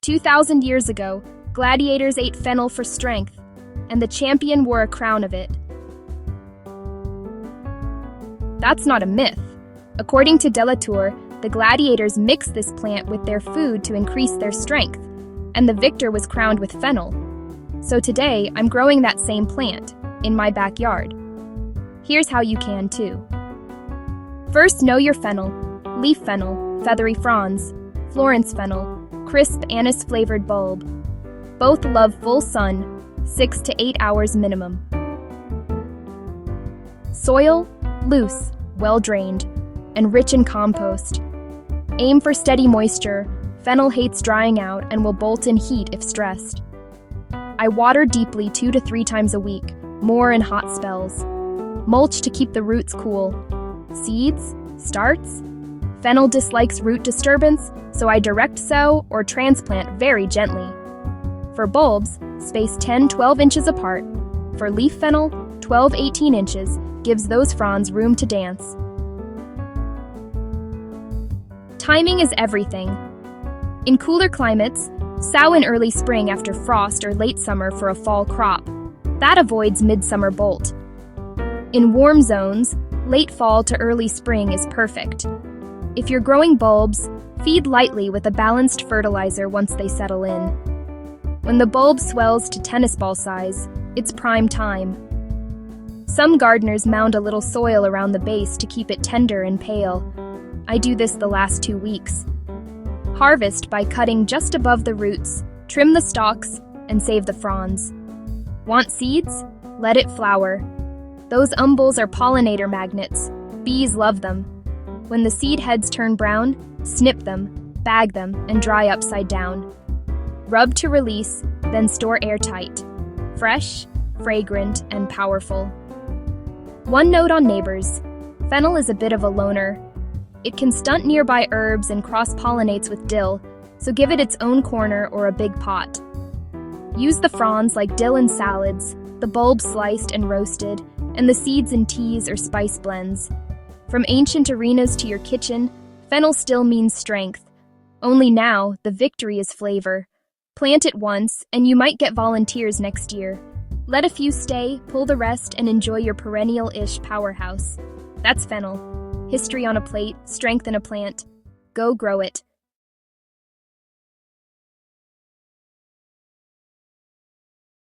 2,000 years ago, gladiators ate fennel for strength, and the champion wore a crown of it. That's not a myth. According to Gladiator, the gladiators mixed this plant with their food to increase their strength, and the victor was crowned with fennel. So today, I'm growing that same plant in my backyard. Here's how you can too. First, know your fennel: leaf fennel, feathery fronds; Florence fennel, crisp anise-flavored bulb. Both love full sun, 6 to 8 hours minimum. Soil: loose, well-drained, and rich in compost. Aim for steady moisture. Fennel hates drying out and will bolt in heat if stressed. I water deeply 2 to 3 times a week, more in hot spells. Mulch to keep the roots cool. Seeds? Starts? Fennel dislikes root disturbance, so I direct sow or transplant very gently. For bulbs, space 10-12 inches apart. For leaf fennel, 12-18 inches gives those fronds room to dance. Timing is everything. In cooler climates, sow in early spring after frost or late summer for a fall crop. That avoids midsummer bolt. In warm zones, late fall to early spring is perfect. If you're growing bulbs, feed lightly with a balanced fertilizer once they settle in. When the bulb swells to tennis ball size, it's prime time. Some gardeners mound a little soil around the base to keep it tender and pale. I do this the last 2 weeks. Harvest by cutting just above the roots, trim the stalks, and save the fronds. Want seeds? Let it flower. Those umbels are pollinator magnets. Bees love them. When the seed heads turn brown, snip them, bag them, and dry upside down. Rub to release, then store airtight. Fresh, fragrant, and powerful. One note on neighbors. Fennel is a bit of a loner. It can stunt nearby herbs and cross-pollinates with dill, so give it its own corner or a big pot. Use the fronds like dill in salads, the bulbs sliced and roasted, and the seeds in teas or spice blends. From ancient arenas to your kitchen, fennel still means strength. Only now, the victory is flavor. Plant it once, and you might get volunteers next year. Let a few stay, pull the rest, and enjoy your perennial-ish powerhouse. That's fennel. History on a plate, strength in a plant. Go grow it.